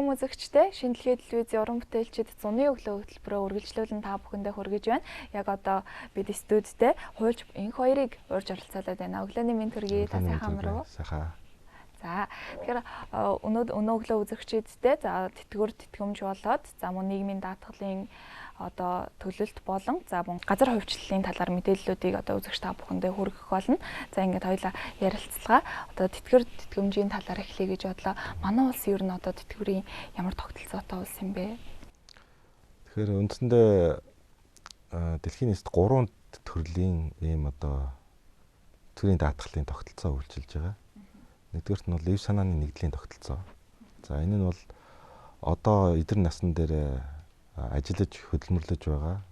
Бүхэн үзэгчтэй шинэлгээ телевизийн уран бүтээлчид зуны өглөө хөтөлбөрөөр үргэлжлүүлэн та бүхэндээ хүргэж байна. Яг одоо бид студидтэй хуульч энх хоёрыг урьж оролцуулаад байна. Өглөөний мэнд хүргэе. Та сайхан амрав уу? Сайхан. За тэгэхээр өнөө өглөө үзэгчидтэй за тэтгэвэр тэтгэмж болоод за мөн нийгмийн даатгалын одоо төлөлт болон за мөн газар хувьчлалын талаар мэдээллүүдийг одоо үзэгч та бүхэндээ хүргэх болно. За ингээд хоёулаа ярилцлага одоо тэтгэвэр тэтгэмжийн талаар эхлэе гэж бодлоо. Манай улс ер нь одоо тэтгэврийн ямар тогтолцоотой улс юм бэ? Тэгэхээр үндсэндээ дэлхийн нийтэд 3 төрлийн ийм одоо төрийн даатгалын тогтолцоо үйлчилж байгаа. Нэгдүгээрт нь бол эв санааны нэгдлийн тогтолцоо. За энэ нь бол одоо эдгээр насны дээр ажиллаж хөдөлмөрлөж байгаа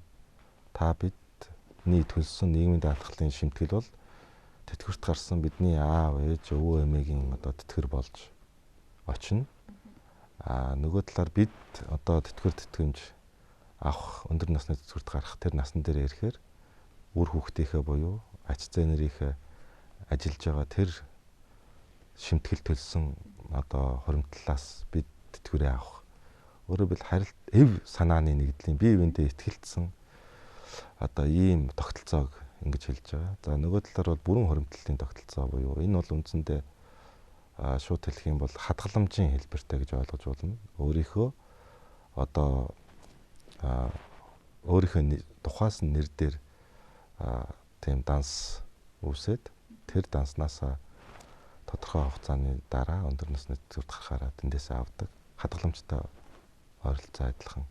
та бидний төлсөн нийгмийн даатгалын шимтгэл бол тэтгэврт гарсан бидний аав, ээж, өвөө, эмээгийн одоо тэтгэвэр болж очино. Нөгөө талаар бид одоо тэтгэвэр тэтгэмж авах өндөр насны тэтгэврт гарах тэр насны дээр ирэхээр үр хүүхдийнхээ буюу ач зээ нэрийнхээ ажиллаж байгаа тэр шимтгэл төлсөн одоо хуримтлалаас бид тэтгэврээ авах. Өөрөөр хэлбэл эв санааны нэгдлийн бие биендээ итгэлцсэн одоо ийм тогтолцоог ингэж хэлж байгаа. За нөгөө талаар бол бүрэн хуримтлалын тогтолцоо буюу энэ бол үндсэндээ шууд хэлэх юм бол хадгаламжийн хэлбэртэй гэж ойлгож болно. Өөрийнхөө одоо өөрийнхөө тухаас нь нэр дээр тийм данс үүсээд тэр данснасаа тодорхой хугацааны дараа өндөр насны тэтгэврт гарахаараа тэндээсээ авдаг хадгаламжтай ойролцоо адилхан.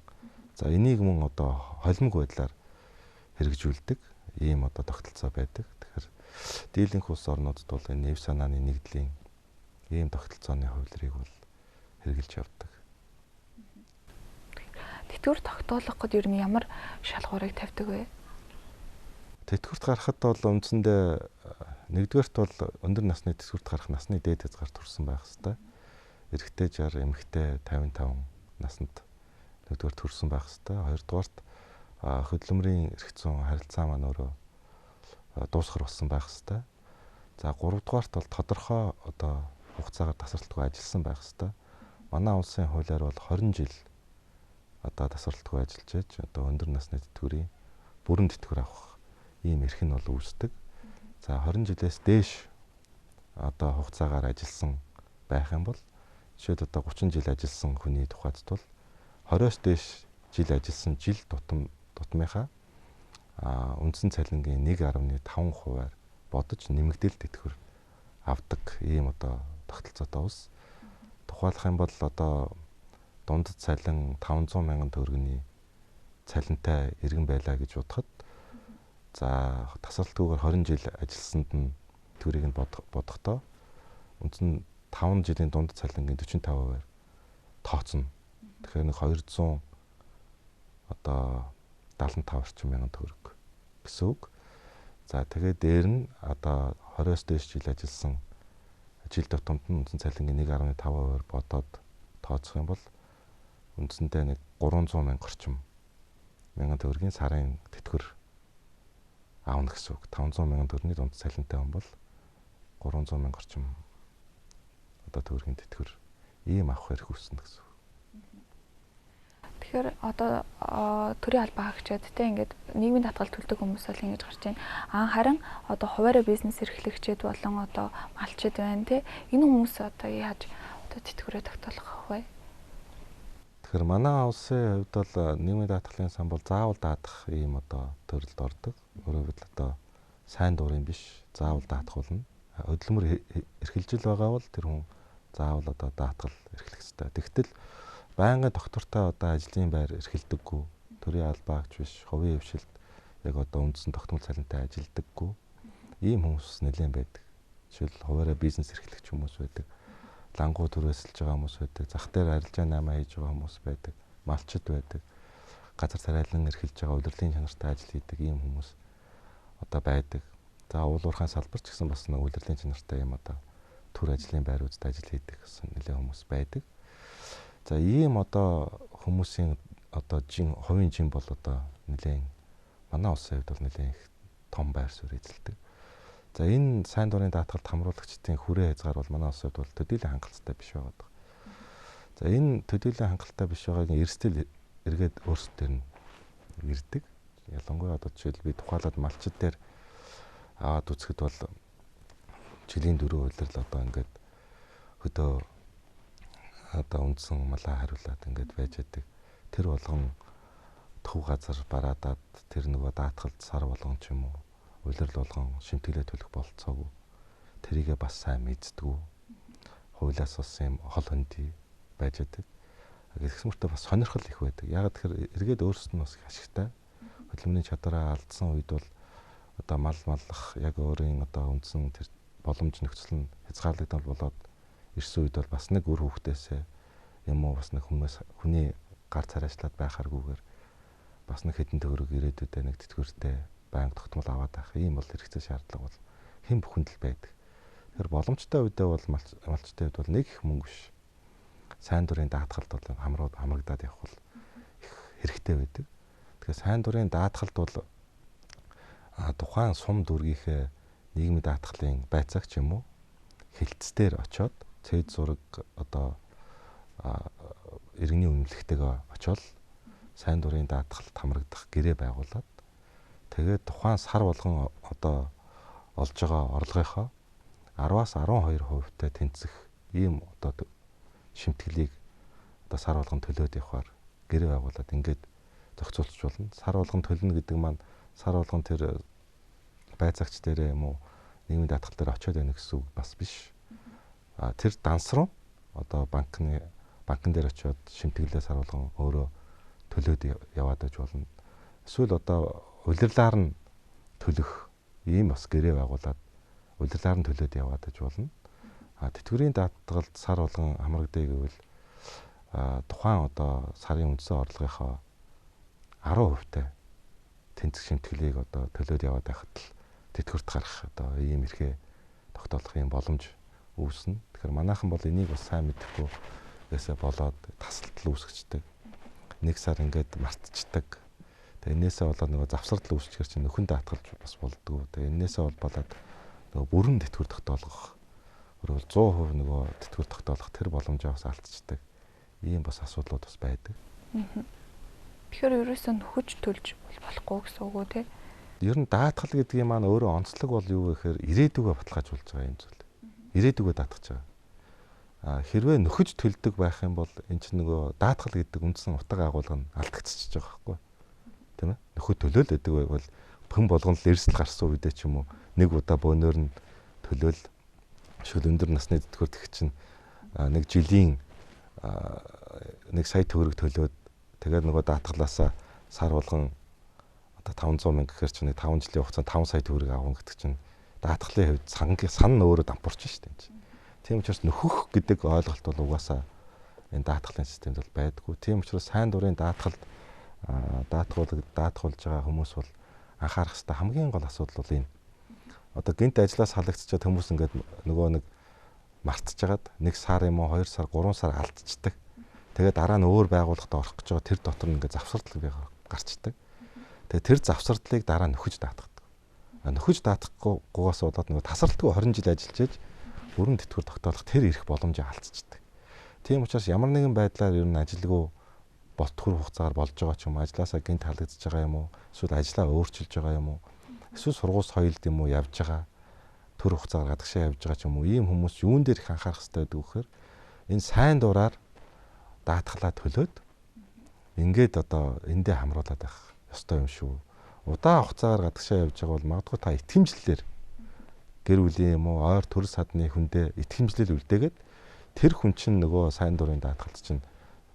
За энийг мөн одоо холимог байдлаар хэрэгжүүлдэг ийм одоо тогтолцоо байдаг. Тэгэхээр дийлэнх улс орнуудад бол энэ эв санааны нэгдлийн ийм тогтолцооны хувилбарыг бол хэрэгжилж явдаг. Тэтгэвэр тогтоолгоход ер нь ямар шалгуурыг тавьдаг вэ? Тэтгэврт гарахад бол үндсэндээ нэгдүгээрт бол өндөр насны тэтгэврт гарах насны дээд хязгаар төрсэн байх хэвээр. Эрэгтэй 60, эмэгтэй 55 наснд нэгдүгээр төрсэн байх хэвээр. Хоёрдугаарт хөдөлмөрийн эрх зүйн харилцаа маань өөрөө дуусгар болсон байх хэвээр. За гуравдугаарт бол тодорхой одоо хугацаагаар тасралтгүй ажилласан байх хэвээр. Манай улсын хуулиар бол 20 жил одоо тасралтгүй ажиллаж байж одоо өндөр насны тэтгэврийн бүрэн тэтгэвэр авах ийм эрх нь бол үүсдэг. За 20 жилээс дээш одоо хугацаагаар ажилласан байх юм бол жишээд одоо 30 жил ажилласан хүний тухайд бол 20-оос дээш жил ажилласан жил тутмынхаа үндсэн цалингийн 1.5%-аар бодож нэмэгдэл тэтгэвэр авдаг ийм одоо тогтолцоотой улс. Тухайлах юм бол одоо дундад цалин 500 мянган төгрөгийн цалинтай иргэн байлаа гэж бодоход за тасралтгүйгээр 20 жил ажилласанд нь тэтгэврийг нь бодохдоо үндсэн 5 жилийн дунд цалингийн 45%-аар тооцно. Тэгэхээр нэг 200 одоо 75 орчим мянган төгрөг гэсэн үг. За тэгээд дээр нь одоо 20-оос дээш жил ажилласан жил тутамд нь үндсэн цалингийн 1.5%-аар бодоод тооцох юм бол үндсэндээ нэг 300 мянга орчим мянган төгрөгийн сарын тэтгэвэр аавна гэсэн үг. 500 мянган төгрөгийн дунд цалинтай хүн бол 300 мянга орчим одоо төгрөгийн тэтгэвэр ийм авах хэрэг үүснэ гэсэн үг. Тэгэхээр одоо төрийн албаа хаагчид те ингээд нийгмийн даатгал төлдөг хүмүүс бол ингэж гарч байна. Харин одоо хуваарай бизнес эрхлэгчид болон одоо малчид байна те. Энэ хүмүүс одоо яаж одоо тэтгэврээ тогтоолох вэ? Тэгэхээр манай улсын хувьд бол нийгмийн даатгалын сан бол заавал даатгах ийм одоо төрөлд ордог. Өөрөөр хэлбэл одоо сайн дурын биш заавал даатгуулна. Хөдөлмөр эрхэлжил байгаа бол тэр хүн заавал одоо даатгал эрхлэх ёстой. Тэгтэл байнгын доктортой одоо ажлын байр эрхэлдэггүй, төрийн албаагч биш, хувийн хвшилд яг одоо үндсэн тогтмол цалинтай ажилдаггүй ийм хүмүүс нэлээд байдаг. Жишээл хуваарай бизнес эрхлэгч хүмүүс байдаг. Лангуу төрөөсөлж байгаа хүмүүс байдаг. Зах дээр арилжаа намаа хийж байгаа хүмүүс байдаг. Малчид байдаг. Газар царайлан эрхэлж байгаа удирдлагын чанартай ажил хийдэг ийм хүмүүс одоо байдаг. За уулуурхайн салбарч гэсэн бас нэг удирдлагын чанартай юм одоо төр ажлын байруудад ажил хийдэг гэсэн нэлээд хүмүүс байдаг. За ийм одоо хүмүүсийн одоо хувийн жин бол одоо нэлээд манай улсын хувьд бол нэлээд их том байр суурь эзэлдэг. За энэ сайн дурын даатгалд хамруулагчдын хүрээ хязгаар бол манай улсад бол төдийлөн хангалттай биш байгаа. За энэ төдийлөн хангалттай биш байгааг эрсдэл эргээд өөрсдөр нь ирдэг. Ялангуяа одоо жишээл би тухайлаад малчид дээр аваад үзэхэд бол жилийн 4 улирал одоо ингээд хөдөө одоо үндсэн малаа хариулаад ингээд байж байдаг. Тэр болгон төв газар бараадаад тэр нөгөө даатгалд сар болгон ч юм уу улирал болгон шимтгэлээ төлөх болцоогүй. Тэрийгээ бас сайн мэддэггүй. Хуулиас бас юм хол хөндөй байж байдаг. Гэсэн мөртөө бас сонирхол их байдаг. Яг тэгэхээр эргээд өөрсдөө бас их ашигтай. Хөдөлмөрийн чадвараа алдсан үед бол одоо мал маллах яг өөрийн одоо үндсэн тэр боломж нөхцөл нь хязгаарлагдал болоод ирсэн үед бол бас нэг үр хөвгтөөсөө юм уу бас нэг хүний гар царайчлаад байхааргүйгээр бас нэг хэдэн төгрөг ирээдүйдээ нэг тэтгэвртэй банк тогтмол аваад байх ийм бол хэрэгцээ шаардлага бол хэн бүхэнд л байдаг. Тэгэхээр боломжтой үедээ бол малчтай үед бол нэг их мөнгө биш. Сайн дурын даатгалд бол хамрагдаад явах бол их хэрэгтэй байдаг. Тэгэхээр сайн дурын даатгалд бол тухайн сум дүргийнхээ нийгмийн даатгалын байцаагч юм уу хилцээр очоод цэд зураг одоо иргэний үнэмлэхтэйгээ очоод сайн дурын даатгалд хамрагдах гэрээ байгуулад тэгээд тухайн сар болгон одоо олж байгаа орлогынхоо 10-аас 12%-тай тэнцэх ийм одоо шимтгэлийг одоо сар болгон төлөөд явахаар гэрээ байгуулад ингээд зохицуулж болно. Сар болгон төлнө гэдэг маань сар болгон тэр байцаагч дээрээ юм уу нийгмийн даатгал дээр очиод байна гэсэн үг бас биш. Тэр дансруу одоо банкн дээр очиод шимтгэлээ сар болгон өөрөө төлөөд яваад байж болно. Эсвэл одоо улирлаар нь төлөх ийм бас гэрээ байгуулад улирлаар нь төлөөд яваад байж болно. Тэтгэврийн даатгалд сар болгон хамрагдъя гэвэл тухайн одоо сарын үндсэн орлогынхоо 10%-тай тэнцэх шимтгэлийг одоо төлөөд яваад байхад л тэтгэврт гарах одоо ийм эрхээ тогтоолох юм боломж үүснэ. Тэгэхээр манайхан бол энийг бас сайн мэдэхгүй гэсэн болоод тасалтал үүсгэждэг. Нэг сар ингээд мартчихдаг. Тэгээ энээсээ болоод нөгөө завсардал үүсчихэр чинь нөхөн даатгалж бас болдгоо. Тэгээ энээсээ болоод нөгөө бүрэн тэтгэвэр тогтоолгох өөрөөр 100% нөгөө тэтгэвэр тогтоолох тэр боломжоо бас алдчихдаг. Ийм бас асуудлууд бас байдаг. Тэгэхээр ерөөсөө нөхөж төлж болохгүй гэсэн үг үү те? Ер нь даатгал гэдгийг маань өөрөө онцлог бол юу вэ гэхээр ирээдүгөө баталгаажуулж байгаа юм зүйл. Ирээдүгөө даатгаж байгаа. Хэрвээ нөхөж төлдөг байх юм бол эн чинь нөгөө даатгал гэдэг үндсэн утга агуулга нь алдагдчихж байгаа байхгүй. Тийм ээ? Нөхөд төлөөл гэдэг байвал хэн болгон л эрсдэл гарсан үедээ ч юм уу нэг удаа бөөнөр нь төлөөл шүл өндөр насны тэтгэвэр тэх чинь нэг жилийн 1 сая төгрөг төлөөд тэгээд нөгөө даатгалаасаа сар болгон одоо 500 мянга гэхэр чинь 5 жилийн хугацаанд 5 сая төгрөг авах гэдэг чинь даатгалын хувьд сан нь өөрөө дампуурч шүү дээ. Тийм учраас нөхөх гэдэг ойлголт бол угаасаа энэ даатгалын системд бол байдгүй. Тийм учраас сайн дурын даатгалд даатгуулж байгаа хүмүүс бол анхаарах хэрэгтэй хамгийн гол асуудал бол энэ. Одоо гинт ажлаас халагдчихад хүмүүс ингээд нөгөө нэг мартчихжагаад 1 сар юм уу 2 сар 3 сар алдчихдаг. Тэгээд дараа нь өөр байгууллагад орох гэж байгаа тэр дотор нь ингээд завсардлага гарчдаг. Тэгээд тэр завсардлыг дараа нь нөхөж даатгадаг. Нөхөж даатгахгүйгээс болоод нөгөө тасралтгүй 20 жил ажиллаж ээж бүрэн тэтгэвэр тогтоолох тэр ирэх боломжийг алдчихдаг. Тийм учраас ямар нэгэн байдлаар ер нь ажилгүй болтгор хугацаагаар болж байгаа ч юм ажлаасаа гинт халагдчихж байгаа юм уу эсвэл ажлаа өөрчилж байгаа юм уу эсвэл сургууль соёлд юм уу явж байгаа төр хугацаагаар гадагшаа явж байгаа ч юм уу ийм хүмүүс юун дээр их анхаарах хэрэгтэй гэдэг вэхээр энэ сайн дураар даатгалаа төлөөд ингээд одоо эндээ хамруулад байх ёстой юм шүү. Удаан хугацаагаар гадагшаа явж байгаа бол магадгүй та итгэмжлэлээр гэр бүлийн юм уу ойр төрөл садны хүндээ итгэмжлэл үлдээгээд тэр хүн чинь нөгөө сайн дурын даатгалт чинь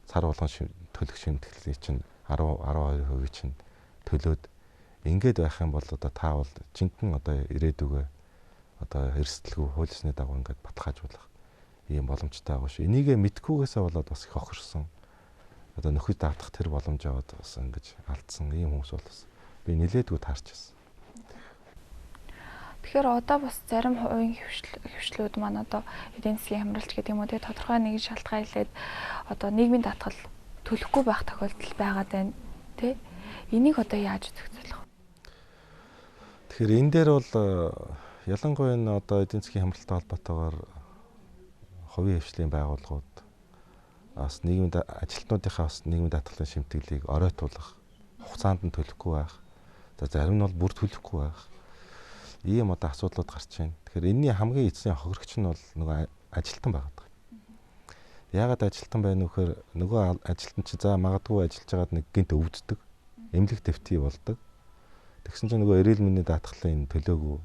сар болгон төлөх шимтгэлийг чинь 10-12% чинь төлөөд ингээд байх юм бол одоо та бол жинхэнэ одоо ирээдүгөө одоо эрсдэлгүй хуулийн дагуу ингээд баталгаажуулах ийм боломжтой байгаа шүү. Энийгээ мэдхгүйгээсээ болоод бас их хохирсон. Одоо нөхөд даатгах тэр боломжоо бас ингэж алдсан ийм хүмүүс бол бас би нилээдгүй таарч байсан. Тэгэхээр одоо бас зарим хувийн хвшлүүд маань одоо эдийн засгийн хямралч гэдэг юм уу те тодорхой нэгэн шалтгаан хэлээд одоо нийгмийн даатгал төлөхгүй байх тохиолдол байгаад байна те. Энийг одоо яаж зохицуулах вэ? Тэгэхээр энэ дээр бол ялангуяа энэ одоо эдийн засгийн хямралтай холбоотойгоор хувийн хвшлийн байгууллагууд бас нийгмийн ажилтнуудынхаа бас нийгмийн даатгалын шимтгэлийг оройтуулах, хугацаанд нь төлөхгүй байх. За зарим нь бол бүр төлөхгүй байх. Ийм одоо асуудлууд гарч байна. Тэгэхээр энэний хамгийн эцсийн хохирогч нь бол нөгөө ажилтан байгаа. Яагаад ажилтан байна вэ гэхээр нөгөө ажилтан чи за магадгүй ажиллаж байгаад нэг гинт өвддөг, эмнэлэг дэвтгий болдог. Тэгсэн чинь нөгөө эрүүл мэндийн даатгалын төлөөгүй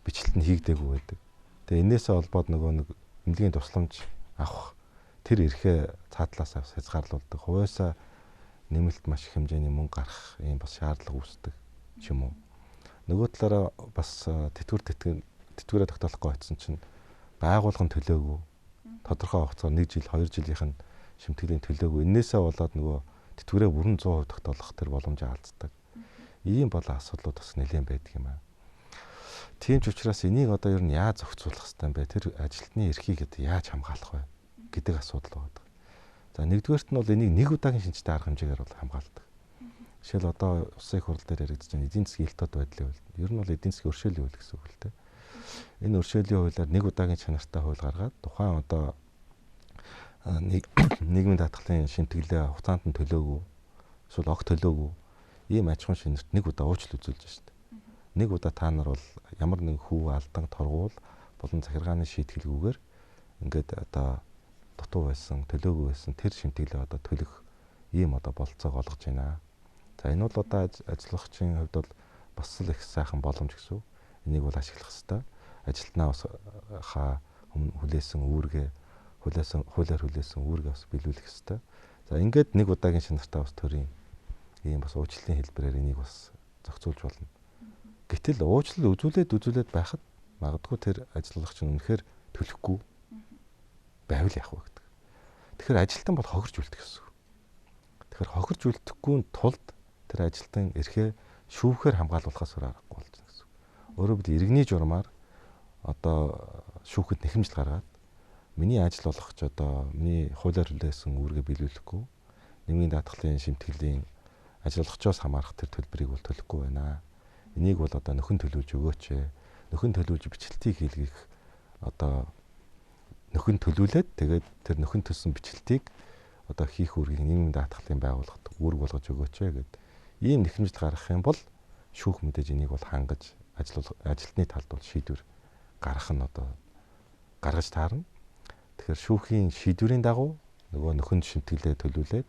бичлэлт нь хийгдээгүй байдаг. Тэгээ энээсээ холбоод нөгөө нэг эмнэлгийн тусламж авах тэр эрхээ цаатлаас хязгаарлуулдаг. Хувьяасаа нэмэлт маш их хэмжээний мөнгө гарах ийм бас шаардлага үүсдэг ч юм уу. Нөгөө талаараа бас тэтгэврээ тогтоолохгүй байсан чинь байгуулгын төлөөгүй тодорхой хугацаар 1 жил 2 жилийнх нь шимтгэлийн төлөөгүй. Энээсээ болоод нөгөө тэтгэврээ бүрэн 100% тогтоолох тэр боломжоо алддаг. Ийм болон асуудлууд бас нэлээд байдаг юм аа. Тийм ч учраас энийг одоо ер нь яаж зохицуулах хэрэгтэй юм бэ? Тэр ажилтны эрхийг яаж хамгаалах вэ гэдэг асуудал байна. За нэгдүгээрт нь бол энийг нэг удаагийн шинжтэй арга хэмжээгээр бол хамгаалдаг. Жишээл одоо улсын их хурл дээр яригдж байгаа эдийн засгийн илтод байдлын хууль. Ер нь бол эдийн засгийн өршөөлийн хууль гэсэн үг л дээ. Энэ өршөөлийн хуулиар нэг удаагийн чанартай хууль гаргаад тухайн одоо нийгмийн даатгалын шимтгэлээ хугацаанд нь төлөөгүй эсвэл огт төлөөгүй ийм аж ахуйн шинжирт нэг удаа уучлал үзүүлж штэ. Нэг удаа та нар бол ямар нэг хүү алдан торгуул болон захиргааны шийтгэлгүйгээр ингээд одоо дутуу байсан, төлөөгүй байсан тэр шимтгэлээ одоо төлөх ийм одоо болцоог олгож байна. За энэ бол одоо ажиллагчийн хувьд бол бас л их сайхан боломж гэсэн. Энийг бол ашиглах хэрэгтэй. Ажилтнаа бас хүлээсэн үүргээ хуулиар хүлээсэн үүргээ бас биелүүлэх хэрэгтэй. За ингээд нэг удаагийн чанартай бас төрийн ийм бас уучлалын хэлбэрээр энийг бас зохицуулж болно. Гэтэл уучлал үзүүлээд байхад магадгүй тэр ажиллагч нь үнэхээр төлөхгүй байвал яах вэ гэдэг. Тэгэхээр ажилтан бол хохирж үлдэх гэсэн. Тэгэхээр хохирж үлдэхгүй тулд тэр ажилтан эрхээ шүүхээр хамгаалуулахаас аргагүй болж байна гэсэн. Өөрөөр хэлбэл иргэний журмаар одоо шүүхэд нэхэмжил гаргаад миний ажил болгоч одоо миний хуулиар хүлээсэн үүргээ биелүүлэхгүй нийгмийн даатгалын шимтгэлийн ажиллагчоос хамаарах тэр төлбөрийг бол төлөхгүй байна. Энийг бол одоо нөхөн төлөвлөж өгөөч. Нөхөн төлөвлөж бичлэлтийг хийлгэх одоо нөхөн төлөвлөд тэгээд тэр нөхөн төлсөн бичлэлтийг одоо хийх үүргийг нийгмийн даатгалын байгууллагад үүрэг болгож өгөөч гэд ийм нэхэмжил гаргах юм бол шүүх мэдээж энийг бол хангаж ажилтны талд бол шийдвэр гаргах нь одоо гаргаж таарна. Тэгэхээр шүүхийн шийдвэрийн дагуу нөгөө нөхөнд шимтгэлээ төлөвлөд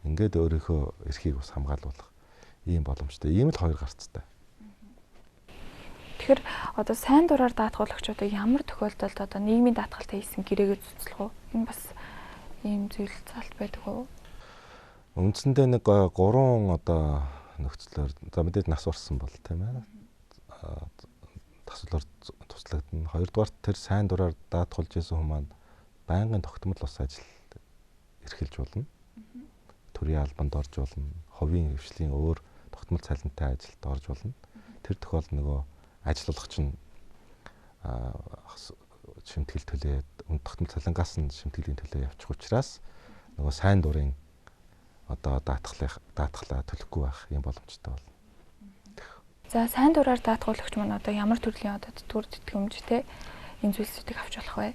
ингээд өөрийнхөө эрхийг бас хамгаалуулах ийм боломжтой. Ийм л хоёр гарцтай. Тэгэхээр одоо сайн дураар даатгуулагч одоо ямар тохиолдолд одоо нийгмийн даатгалтай хийсэн гэрээгээ цуцлах уу? Энэ бас ийм зүйл залт байдаг уу? Үндсэндээ нэг 3 одоо нөхцлөөр за мэдээж нас урсан бол тийм ээ. Таслаар туслагдана. Хоёрдугаар тэр сайн дураар даатгуулж исэн хүмүүс маань байнгын тогтмол бас ажил эрхэлж болно. Төрийн албанд орж болно. Ховийн хвшлийн өөр тогтмол цалинтай ажилд орж болно. Тэр тохиолдолд нөгөө ажиллагч нь шимтгэл төлөөд тогтмол цалингаас нь шимтгэлийн төлөө явчих учраас нөгөө сайн дурын одоо даатгалаа төлөхгүй байх юм боломжтой болно. За сайн дураар даатгуулагч маань одоо ямар төрлийн одоо тэтгэмжтэй энэ зүйлсүүдийг авч болох вэ?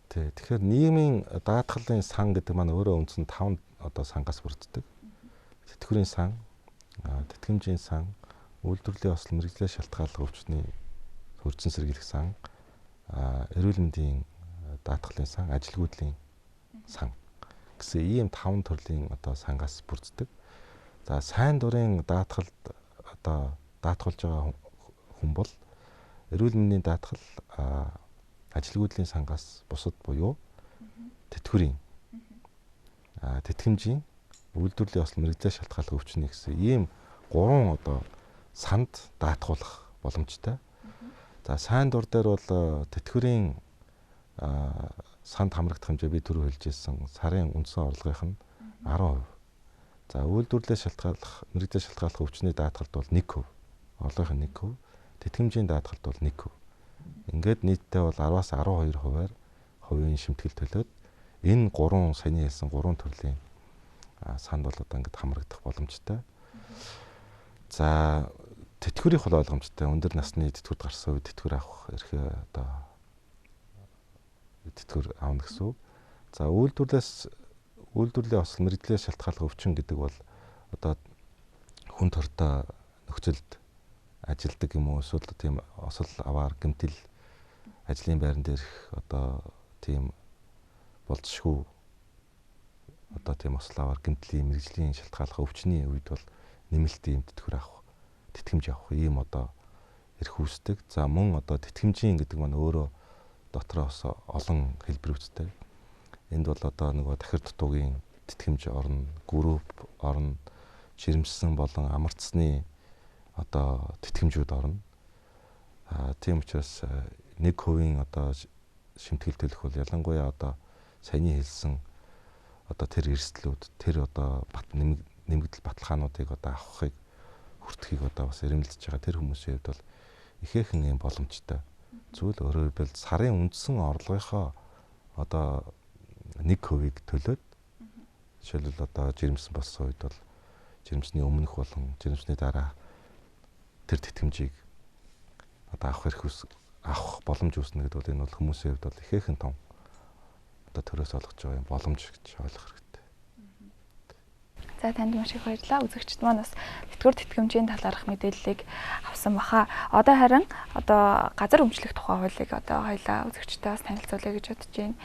Тий. Тэгэхээр нийгмийн даатгалын сан гэдэг маань өөрөө үндсэн 5 одоо сангаас бүрддэг. Тэтгэврийн сан, тэтгэмжийн сан, үйлдвэрлэлийн осол мэргэжлийн шалтгааллага өвчтний хөржин сэргийлэх сан, эрүүл мэндийн даатгалын сан, ажилгүйдлийн сан гэсэн ийм 5 төрлийн одоо сангаас бүрддэг. За сайн дурын даатгалд одоо даатгуулж байгаа хүн бол эрүүл мэндийн даатгал ажилгүйдлийн сангаас бусад буюу тэтгэврийн тэтгэмжийн үйлдвэрлэлийн осол мэргэжлийн шалтгааллага өвчний гэсэн ийм 3 одоо санд даатгуулах боломжтой. За сайн дур дээр бол тэтгэврийн санд хамрагдах хэмжээ би түрүү хэлж ирсэн сарын үндсэн орлогынх нь 10%. За үйлдвэрлэлийн шалтгааллах мэргэжлийн шалтгааллах өвчний даатгалд бол 1%. Орлогын 1%. Тэтгэмжийн даатгалд бол 1%. Ингээд нийтдээ бол 10-аас 12%-аар хувийн шимтгэл төлөөд энэ 3 саяны хэлсэн 3 төрлийн санд бол одоо ингээд хамрагдах боломжтой. За тэтгэврийнх бол ойлгомжтой. Өндөр насны тэтгэврд гарсан үед тэтгэвэр авах эрхээ одоо тэтгэвэр аавна гэсэн үг. За үйлдвэрлэлээс Үйлдвэрлэлийн осол мэрэгдлээс шалтгааллах өвчин гэдэг бол одоо хүн төртөө нөхцөлд ажилдаг юм уу эсвэл тийм осол аваар гэмтэл ажлын байран дээрх одоо тийм болцшгүй одоо тийм осол аваар гэмтлийн мэрэгжлийн шалтгааллах өвчний үед бол нэмэлт ийм тэтгэмж авах ийм одоо эрх үүсдэг. За мөн одоо тэтгэмжийн гэдэг маань өөрөө дотроос олон хэлбэр үүсдэг. Энд бол одоо нөгөө дахир дутуугийн тэтгэмж орно, групп орно, жирэмсэн болон амарцсны одоо тэтгэмжүүд орно. Тийм учраас 1% одоо шимтгэл төлөх бол ялангуяа одоо саяны хэлсэн одоо тэр эрсдлүүд, тэр одоо нэмэгдэл баталгаануудыг одоо авахыг хүртэхийг одоо бас эрэмлэж байгаа тэр хүмүүсийн хувьд бол ихээхэн юм боломжтой. Зүйл өөрөөр хэлбэл сарын үндсэн орлогынхоо одоо 1%-ийг төлөөд жишээлбэл одоо жирэмсэн болсон үед бол жирэмсний өмнөх болон жирэмсний дараа тэр тэтгэмжийг одоо авах боломж үүснэ гэдэг бол энэ бол хүмүүсийн хувьд бол ихээхэн том одоо төрөөс олгож байгаа юм боломж гэж ойлгох хэрэгтэй. За танд маш их баярлалаа. Үзэгчд маань бас тэтгэвэр тэтгэмжийн талаарх мэдээллийг авсан баха. Одоо харин одоо газар өмчлөх тухай хуулийг одоо хоёлаа үзэгчдээ бас танилцуулъя гэж бодож байна.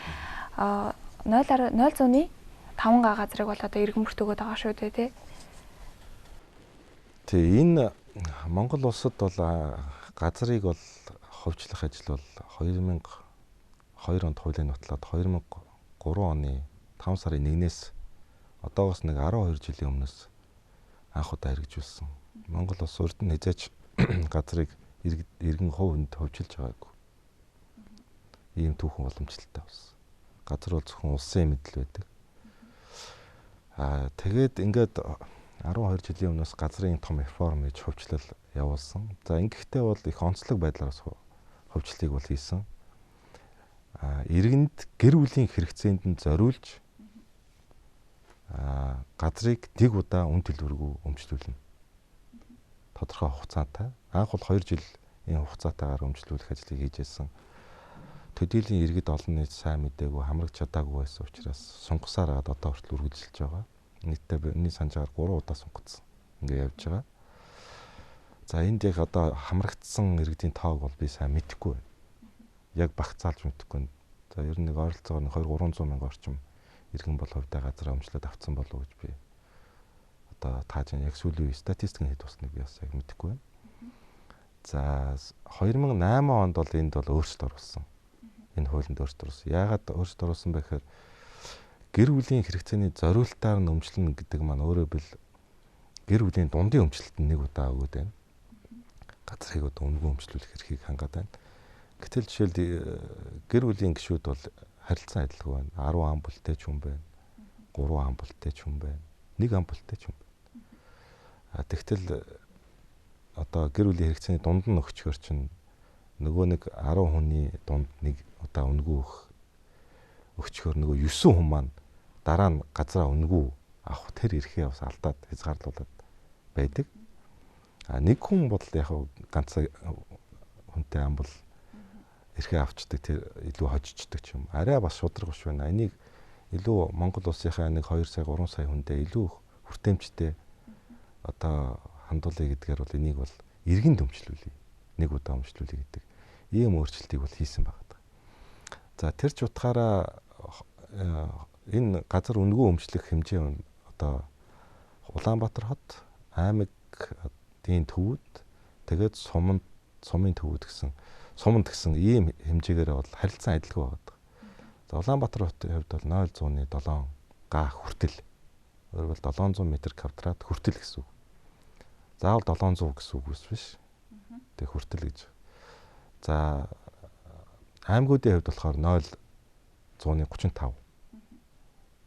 0.5 га газрыг бол одоо иргэн бүртгөөд байгаа шүү дээ тий. Тий энэ Монгол улсад бол газрыг бол ховчлох ажил бол 2002 онд хуулийн нутлаад 2003 оны 5 сарын 1-ээс одоогоос нэг 12 жилийн өмнөөс анх удаа хэрэгжүүлсэн. Монгол улс урд нь хязгаарч газрыг иргэн хувьд ховжилж байгаагүй. Ийм түүхэн боломжтой болсон. Газар бол зөвхөн улсын мэдэл байдаг. Тэгээд ингээд 12 жилийн өмнөөс газрын том реформ гэж хөвчлөл явуулсан. За ингэхдээ бол их онцлог байдлаар хөвчлөлийг бол хийсэн. Иргэнд гэр бүлийн хэрэгцээнд нь зориулж газрыг нэг удаа үн төлбөргүй өмчлүүлнэ. Тодорхой хугацаатай. Анх бол 2 жилийн хугацаатайгаар өмчлүүлэх ажлыг хийжсэн. Төдийлөн иргэд олон нийт сайн мэдээгүй хамрагч чадаагүй байсан учраас сунгасаар гад одоо хүртэл үргэлжилж байгаа. Нийтдээ миний санджаар 3 удаа сунгацсан. Ингээ явж байгаа. За энд яг одоо хамрагдсан иргэдийн тоог бол би сайн мэдэхгүй байна. Яг багцаалж мэдэхгүй. За ер нь нэг ойролцоогоор 200-300 мянган орчим иргэн бол хувьдаа газар өмчлөд авцсан болов уу гэж би одоо тааж яг сүүлийн үе статистикийн хэд тусныг би бас яг мэдэхгүй байна. За 2008 онд бол энд бол өөрчлөлт оруулсан. Энэ хуулинд өөрчлөлт оруулсан. Яагаад өөрчлөлт оруулсан бэ гэхээр гэр бүлийн хэрэгцээний зориултаар нь өмчлөн гэдэг маань өөрөө бил гэр бүлийн дундын өмчлөлтөнд нэг удаа өгöd байна. Газрыг одоо үнгүй өмчлүүлэх эрхийг хангаад байна. Гэтэл жишээл гэр бүлийн гишүүд бол харилцан адилхан байна. 10 ам бүлтэй ч хүн байна. 3 ам бүлтэй ч хүн байна. 1 ам бүлтэй ч хүн байна. Тэгтэл одоо гэр бүлийн хэрэгцээний дунд нь өгчгөр чинь нөгөө нэг 10 хүний дунд нэг удаа үнгүй өгчгөр нөгөө 9 хүн маань дараа нь газраа үнгүй авах тэр эрхээ бас алдаад хязгаарлуулад байдаг. Нэг хүн бол яг ганцаа хүнтэй ам бол эрхээ авчдаг тэр илүү хожиждаг ч юм. Арай бас шудраг биш байна. Энийг илүү Монгол улсынхаа нэг 2 сая 3 сая хүндээ илүү хүртээмжтэй одоо хандуулъя гэдгээр бол энийг бол иргэн дөмчлүүлье. Нэг удаа өмчлүүлье гэдэг ийм өөрчлөлтийг бол хийсэн байна. За тэр ч утгаараа энэ газар үнгүй өмчлөх хэмжээ одоо Улаанбаатар хот, аймагын төвүүд тэгээд сумын төвүүд гэсэн ийм хэмжээгээр бол харилцан адилгүй байгаа. За Улаанбаатар хотын хувьд бол 0.7 га хүртэл. Өөрөөр хэлбэл 700 м2 хүртэл гэсэн үг. Заавал 700 гэсэн үг биш. Тэг хүртэл гэж. За аймагуудын хувьд болохоор 0.35.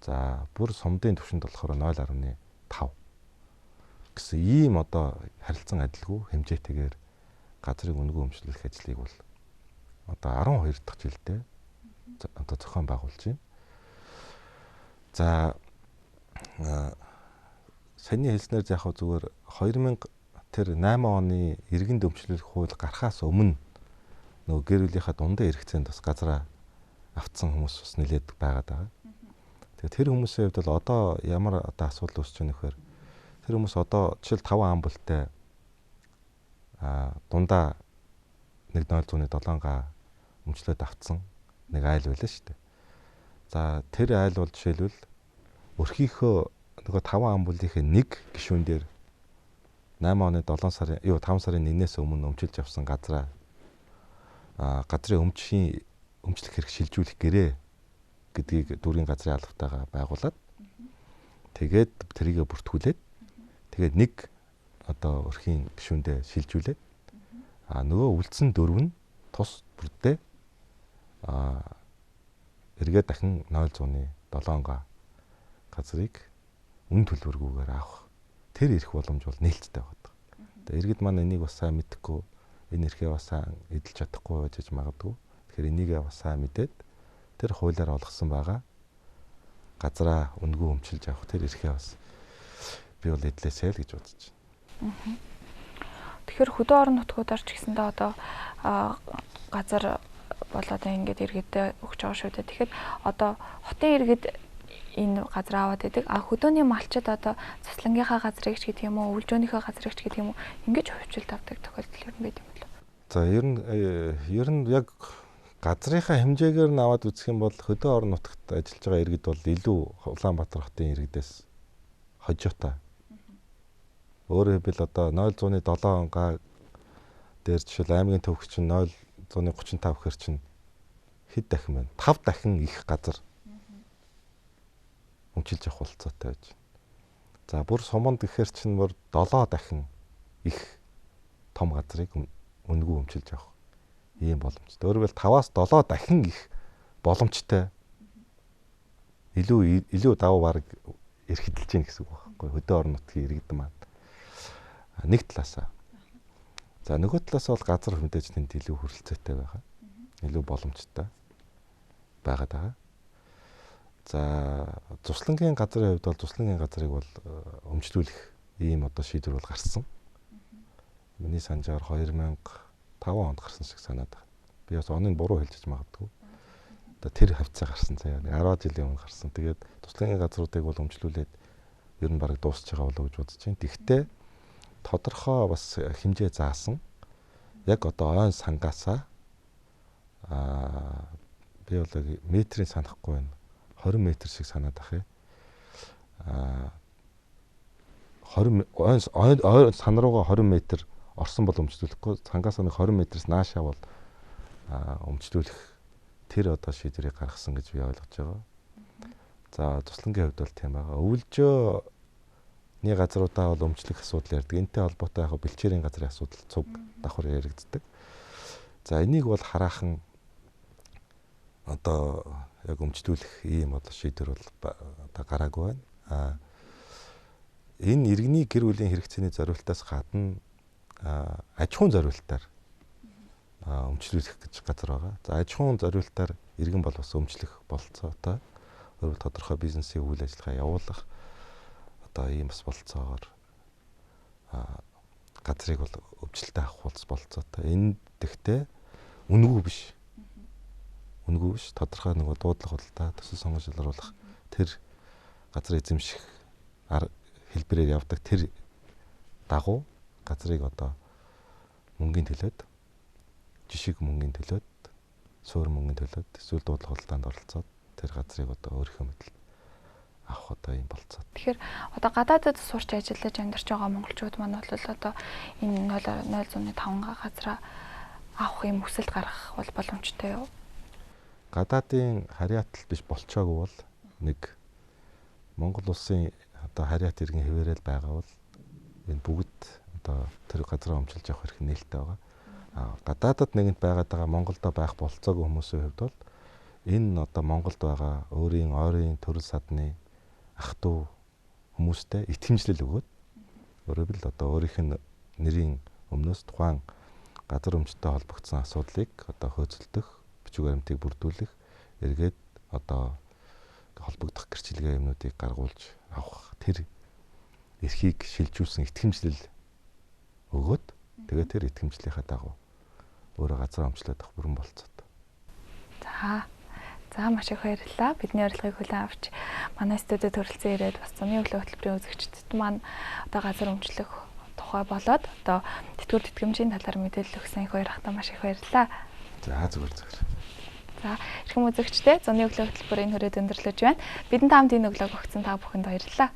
За бүр сумдын түвшинд болохоор 0.5 гэсэн ийм одоо харилцан адилгүй хэмжээтэйгээр газрыг үнгүй өмчлөх ажлыг бол одоо 12 дахь жилдээ одоо зохион байгуулж байна. За саний хэлснээр яг зүгээр 2000 тэр 8 оны иргэн дөмчлөх хууль гарахаас өмнө нөгөө гэр бүлийнхаа дундаа хэрэгцээнд бас газраа авцсан хүмүүс бас нэлээд байгаад байгаа. Тэгээ тэр хүмүүсийн хувьд бол одоо ямар одоо асуудал үүсэж байна вэхээр тэр хүмүүс одоо жишээл 5 амбултай дундаа 1.07 га өмчлөөд авцсан нэг айл байлаа шүү дээ. За тэр айл бол жишээлбэл өрхийнхөө нөгөө 5 амбулынхээ нэг гишүүн дээр 8 оны 5 сарын 1-ээс өмнө өмчилж авсан газраа газрын өмчлөх хэрэг шилжүүлэх гэрээ гэдгийг дүүргийн газрын албатайгаа байгуулад тэгээд тэрийгэ бүртгүүлээд тэгээд нэг одоо өрхийн гишүүндээ шилжүүлээд нөгөө үлдсэн 4 нь тус бүрдээ эргээд дахин 0.7 га газрыг үн төлбөргүйгээр авах тэр эрх боломж бол нээлттэй байдаг. Тэгээ иргэд маань энийг бас сайн мэдэхгүй энэ эрхээ бас сайн эдэлж чадахгүй байж магадгүй. Тэгэхээр энийгээ бас сайн мэдээд тэр хуулиар олгосон байгаа газраа үнгүй өмчилж авах тэр эрхээ бас би бол эдлээсэй л гэж бодож байна. Тэгэхээр хөдөө орон нутгуудаар ч гэсэндээ одоо газар бол одоо ингээд иргэдэд өгч байгаа шүү дээ. Тэгэхээр одоо хотын иргэд энэ газар аваад идэг. Хөдөөний малчид одоо заслангийнхаа газрыг ч гэдэг юм уу, өвлжөөнийхөө газрыг ч гэдэг юм уу, ингэж хувьчилт авдаг тохиолдол ер нь байд юм болов. За ер нь яг газрынхаа хэмжээгээр нь аваад үзэх юм бол хөдөө орон нутагт ажиллаж байгаа иргэд бол илүү Улаанбаатар хотын иргэдээс хожоотой. Өөрөөр хэлбэл одоо 0.7 га дээр жишээл аймгийн төвх чинь 0.35 гэхэр чинь хэд дахин байна? 5 дахин их газар өмчилж авах болцоотой байж. За бүр суманд гэхэр чинь бүр 7 дахин их том газрыг үнгүй өмчилж авах ийм боломжтой. Өөрөөр хэлбэл 5-аас 7 дахин их боломжтой илүү давуу бараг эрхэлж гин гэсэн үг байхгүй хөдөө орон нутгийн иргэд маань. Нэг талаасаа. За нөгөө талаасаа бол газар хөдөөж тэнд илүү хүрэлцээтэй байгаа. Илүү боломжтой байгаад байгаа. За цуслангийн газрын хувьд бол цуслангийн газрыг бол өмчлүүлэх ийм одоо шийдвэр бол гарсан. Миний санджаар 2005 онд гарсан шиг санаад байна. Би бас оныг буруу хэлж магадгүй. Одоо тэр хавцаа гарсан заяа 10 жилийн өмнө гарсан. Тэгээд цуслангийн газруудыг бол өмчлүүлээд ер нь бараг дуусч байгаа болов гэж бодож байна. Тэгвэл тодорхой бас хэмжээ заасан. Яг одоо ойн сангаасаа би бол метрийн санахгүй байна. 20 метр шиг санаад ах юм. 20 ойн сан руугаа 20 метр орсон бол өмчлүүлэхгүй. Цангаас нэг 20 метрээс наашаа бол өмчлүүлэх тэр одоо шийдвэрийг гаргасан гэж би ойлгож байгаа. За туслангийн хувьд бол тийм байгаа. Өвлжөөний газруудаа бол өмчлөх асуудал ярьдаг. Энтэй холбоотой яг бэлчээрийн газрын асуудал цуг давхар яригддаг. За энийг бол хараахан одоо яг өмчлүүлэх ийм одоо шийдвэр бол одоо гараагүй байна. Энэ иргэний гэр бүлийн хэрэгцээний зориултаас гадна аж ахуйн зориултаар өмчлүүлэх гэж газар байгаа. За аж ахуйн зориултаар иргэн бол бас өмчлөх болцоотой. Өөрөөр тодорхой бизнесийн үйл ажиллагаа явуулах одоо ийм бас болцоогоор газрыг бол өвчлөлтөд авах болцоотой. Энэ тэгтээ үнэгүй биш. Үнэгүй биш. Тодорхой нэг дуудлага худалдаа төсөл сонгож шалгаруулах тэр газрыг эзэмших хэлбэрээр явдаг тэр дагуу газрыг одоо мөнгөний төлөөд жишг мөнгөний төлөөд суур мөнгөний төлөөд эсвэл дуудлага худалдаанд оролцоод тэр газрыг одоо өөрийнхөө мэдлэл авах одоо юм болцоо. Тэгэхээр одоо гадаадд сурч ажиллаж амьдарч байгаа монголчууд маань бол одоо энэ 0.5 газраа авах юм хүсэлт гаргах бол боломжтой юу? Гадаадын харьяатал биш болчоогүй бол нэг Монгол улсын одоо харьяат иргэн хэвээрэл байгаа бол энэ бүгд одоо тэр газраа өмчилж авах хэрэг нээлттэй байгаа. Гадаадд нэгэнт байгаад байгаа Монголдо байх болцоогүй хүмүүсийн хувьд бол энэ одоо Монголд байгаа өөрийн ойрын төрөл садны ах トゥ хүмүүстэй итгэмжлэл өгөөд өөрөөр хэл одоо өөрийнх нь нэрийн өмнөөс тухайн газар өмчтэй холбогдсон асуудлыг одоо хөөцөлдөх, бичиг баримтыг бүрдүүлэх, эргээд одоо холбогдох гэрчилгээ юмнуудыг гаргуулж авах тэр эрхийг шилжүүлсэн итгэмжлэл өгөөд тэгээд тэр итгэмжлэлийнхаа дагуу өөрөө газар өмчлөөд авах бүрэн болцоод. За За маш их баярлалаа. Бидний урилгыг хүлээн авч манай студид төрөлцөн ирээд бас зуны өглөө хөтөлбөрийн үзэгчдэд маань одоо газар өмчлөх тухай болоод одоо тэтгэвэр тэтгэмжийн талаар мэдээлэл өгсөн их баяр хатаа маш их баярлалаа. За зүгээр. За эрхэм үзэгчдээ зуны өглөө хөтөлбөрийн хүрээд өндөрлөж байна. Бидэнд хамт энэ өглөөг өгсөн та бүхэнд баярлалаа.